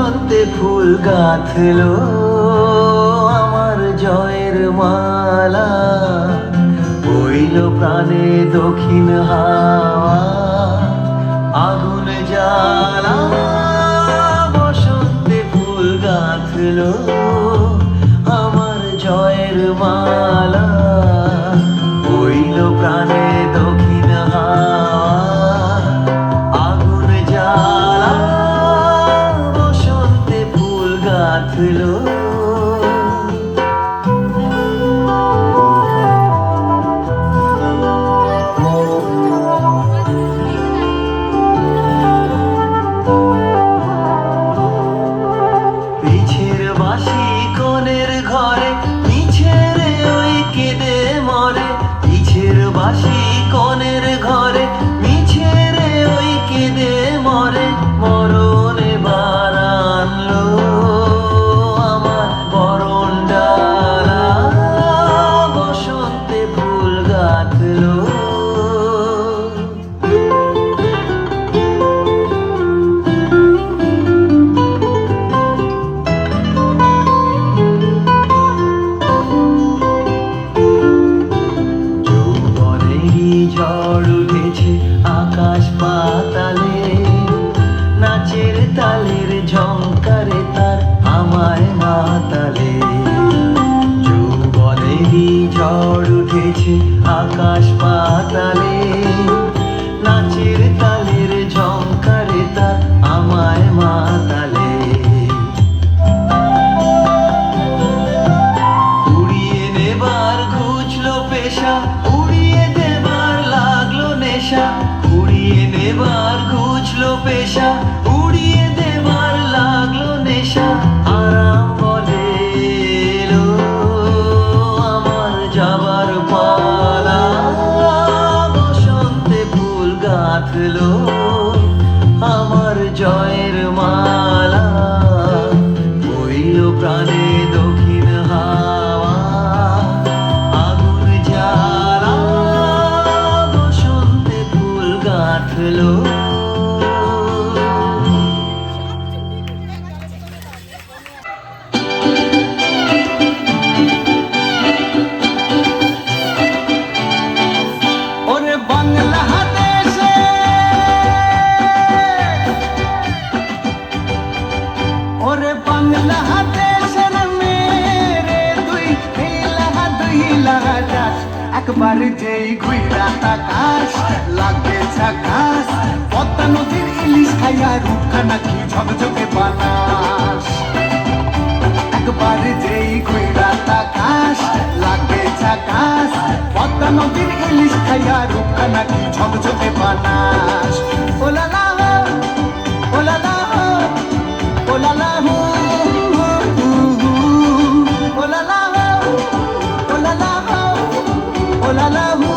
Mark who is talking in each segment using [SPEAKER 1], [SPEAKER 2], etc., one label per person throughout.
[SPEAKER 1] বসন্তে ফুল গাঁথলো আমার জয়ের মালা, বইল প্রাণে দক্ষিণ হাওয়া আগুন জ্বালা। বসন্তে ফুল গাঁথলো আমার জয়ের মালা, বইল প্রাণে দক্ষিণ হাওয়া আগুন জ্বালা। বসন্তে ফুল গাঁথলো কনের ঘরে মিছে রে ওই কেঁদে মরে। মরণ এবার আনলো আমার বরণ ডালা, বসন্তে ফুল গাঁথলো। ঝড় উঠেছে আকাশ পাতালে, নাচের তালের ঝংকারে তার আমায় মাতালে। যৌবনেরই ঝড় উঠেছে আকাশ পাতালে, নাচের তালের ঝংকারে তার আমায় মাতালে। উড়িয়ে নেবার ঘুচলো পেশা, উড়িয়ে নেবার ঘুচলো পেশা, উড়িয়ে দেবার লাগলো নেশা। আরাম বলে এলো আমার যাবার পালা, বসন্তে ফুল গাঁথলো আমার জয়ের মালা, বইল প্রাণে দক্ষিণ হাওয়া আগুন জ্বালা। বসন্তে ফুল গাঁথলো।
[SPEAKER 2] ওরে বাংলাদেশে, ওরে বাংলাদেশের মেরে দুই লাগাস, একবার যেই ঘুইরা তাকাস লাগে ঝাকাস। পদ্মা নদীর ইলিশ খাইয়া রূপখানা কি ঝকঝকে বানাস, একবার যেই ঘুইরা তাকাস লাগে ঝাকাস। পদ্মা নদীর ইলিশ খাইয়া রূপখানা কি ঝকঝকে বানাস। ওলালা হো, ওলালা হো, ওলালা হো, ওলালা হো, ওলালা হো, ওলালা হো।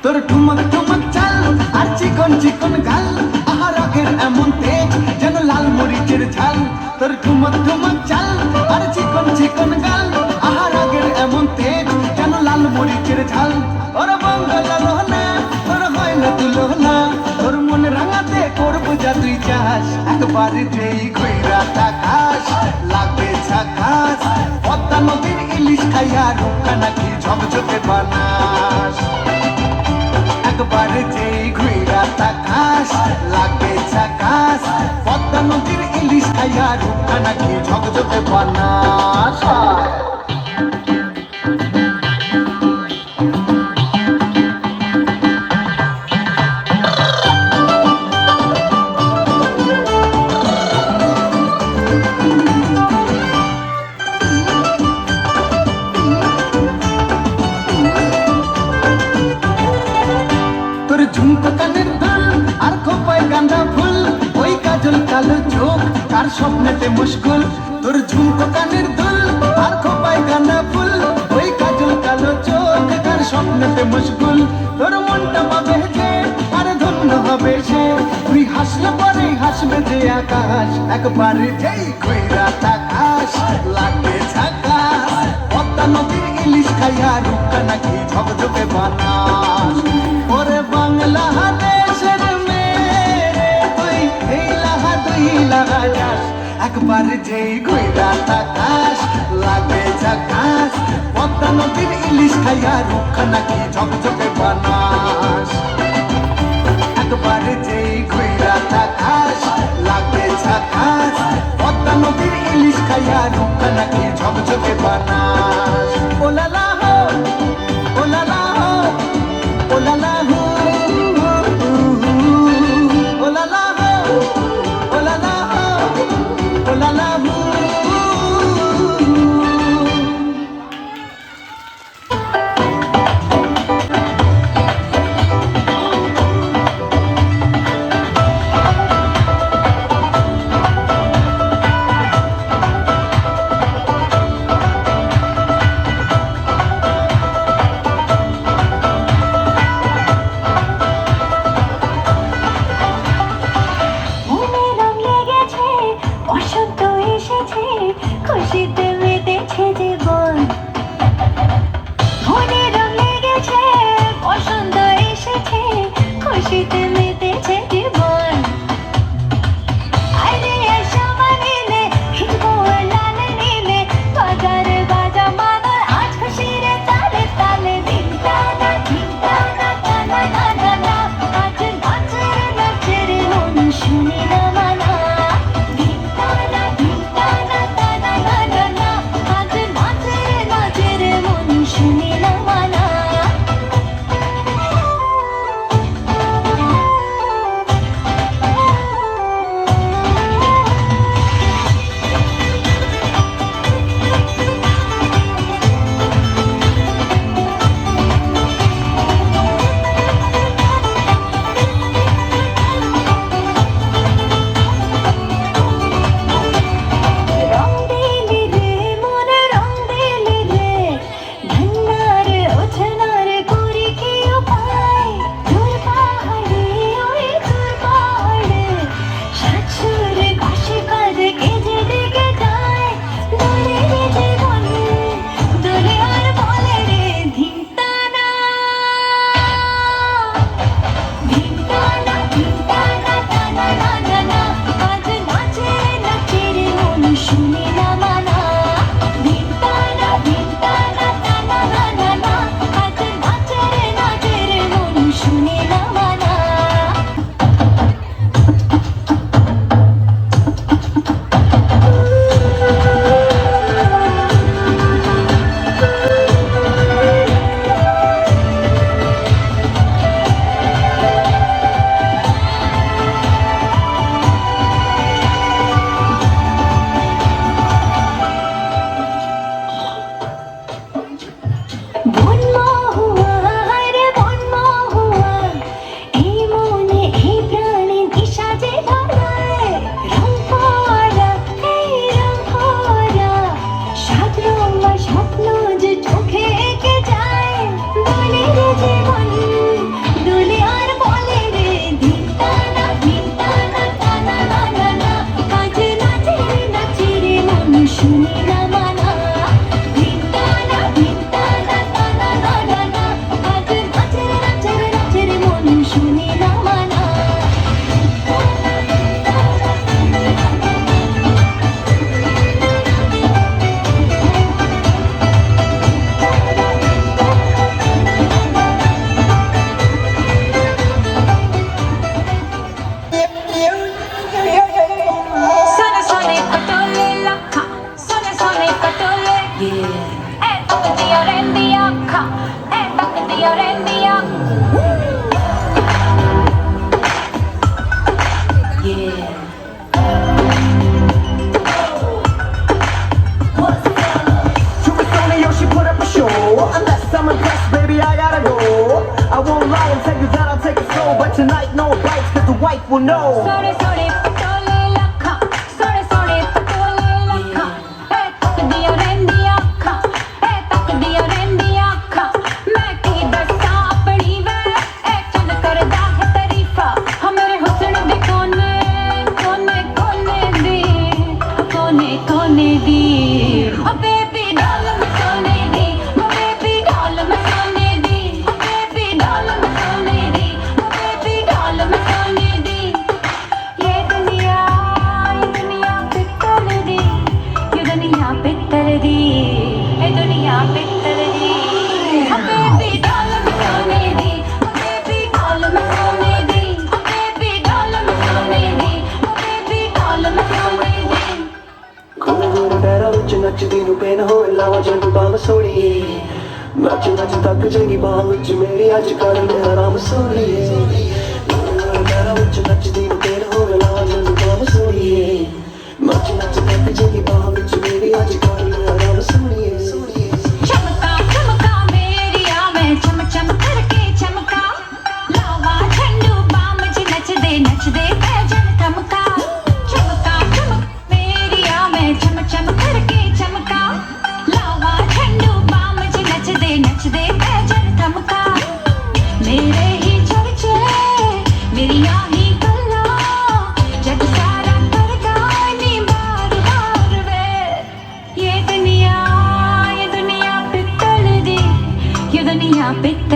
[SPEAKER 2] তোর ঠুমক ঠুমক চাল আর চিকন চিকন গাল, আহার আগের এমন তেজ যেন লাল মরিচের ঝাল। তোর ঠুমক ঠুমক চাল আর চিকন চিকন গাল, আহার আগের এমন তেজ যেন লাল মরিচের ঝাল। ওর বঙ্গলা লোহনা তোর হয় না তুলনা, তোর মন রাঙাতে করবো যা তুই চাস। একবার যেই ঘুইরা তাকাস লাগে ঝাকাস। পদ্মা নদীর ইলিশ খাইয়া রূপখানা কি ঝকঝকে বানাস, একবার যেই ঘুইরা তাকাস লাগে ঝাকাস। পদ্মা নদীর ইলিশ খাইয়া রূপখানা কি ঝকঝকে বানাস। তোর ঝুমকো কানের দুল আর খোপায় গাঁদা ফুল, ওই কাজল কালো চোখ কার স্বপ্নেতে মুশকুল। তোর ঝুমকো কানের দুল আর খোপায় গাঁদা ফুল, ওই কাজল কালো চোখ কার স্বপ্নেতে মুশকুল। তোর মনটা পাবে যে আর ধন্য হবে সে তুই হাসলে পরে হাসবে যে আকাশ একবারে যেই কইরা তাকাস লাগে ঝাকাস পদ্মা নদীর ইলিশ খাইয়া রুক্কা নাকি ঝকঝকে বানাস ওরে বাংলা দেশের মেয়ে তুই এই লাহা দুই লাহা যাস একবার যেই কইরা তাকাস লাগে ঝাকাস পদ্মা নদীর ইলিশ খাইয়া রুক্কা নাকি ঝকঝকে বানাস একবার যেই ঘুইরা তাকাস লাগে ঝাকাস পদ্মা নদীর ইলিশ খাইয়া রুক্কা নাকি ঝকঝকে বানাস ওলালা হো ওলালা হো ওলালা হো ওলালা হো ওলালা হো ওলালা হো
[SPEAKER 3] মনে রং লেগেছে, বসন্ত এসেছে, খুশিতে মেতেছে জীবন। মনে রং লেগেছে, বসন্ত এসেছে, খুশিতে মেতেছে জীবন। আরে এসো মানিলে, ভিজবো লাল নীলে, বাজারে বাজা মাদল, আজ খুশির তালে তালে, দিন টানা টানা না না না, আজ নাচের নাচের মন শুনি না মানা। দিন টানা টানা না না না, আজ নাচের নাচের মন শুনি না মানা। রং দিলি রে মনে রং দিলি রে, ঢন্নার ওছনার করি কি উপায়? দূর পাহাড়ে ওই দূর পাহাড়ে, সাতসুর ঘাসে কাঁদে কেজে ডেকে যায়। দোলে রে জীবন, দোলে আর বলে রে ধিনতানা। ধিনতানা টানা না না না, আজ নাচে নাচের মন শুনি না মানা। ধিনতানা টানা না না না, আজ নাচের নাচের মন শুনি না মানা। বনমহুয়া রে বনমহুয়া, এই মনে এই প্রাণে দিশা যে ধরায়। রং করা এই রং করা, সাত রঙা স্বপ্ন যে চোখে এঁকে যায়। দোলে রে জীবন, দোলে আর বলে রে ধিনতানা টানা না না না, আজ নাচের নাচের মন শুনি না মানা। ধিনতানা টানা না না না, আজ নাচের নাচের নাচের মন শুনি না মানা।
[SPEAKER 4] Sone sone patole lakha, sone sone patole. Yeah. Tak diya rendi akha, tak diya rendi akha. Yeah.
[SPEAKER 5] Supersonic, yo, she put up a show. Unless I'm impressed, baby, I gotta go. I won't lie and tell you that I'll take it slow, but tonight no bites, cause the wife will know.
[SPEAKER 4] Sone sone patole lakha, sone sone patole lakha. Tak diya rendi akha, tak diya rendi akha. मैं की दस्सा अपनी वे, चल करदा है तारीफा, हम
[SPEAKER 1] ਨੱਚਦੀ ਨੂੰ ਪੈਨ ਹੋਏ ਲਾਵਾਂ ਜੰਗ ਬਾਮ ਸੋੜੀਏ ਨੱਚ ਨੱਚ ਤੱਕ ਜੰਗੀ ਬਾਹ ਵਿੱਚ ਮੇਰੀ ਅੱਜ ਕਰ ਲੈ ਆਰਾਮ ਸੋੜੀਏ ਮੇਰਾ ਵਿੱਚ ਨੱਚਦੀ ਨੂੰ ਪੈਨ ਹੋਏ ਲਾਵਾਂ ਜੰਗ ਬਾਮ ਸੋੜੀਏ ਨੱਚ ਨੱਚ ਤੱਕ ਜੰਗੀ ਬਾਹ ਵਿੱਚ ਮੇਰੀ ਅੱਜ ਕਰ ਲੈ ਆਰਾਮ ਸੋੜੀਏ
[SPEAKER 4] चमका चमका मेरिया मैं चम चम करके चमका लावा झंडू बाम च नचदे पैजन थमका चमका चमक मेरिया मैं चम चम करके चमका लावा झंडू बाम च नचदे पैजन थमका मेरे ही चर्चे मेरिया ही गल्ला जग सारा करदा नी बार बार वे ये दुनिया पित्तल दी ये दुनिया पित्तल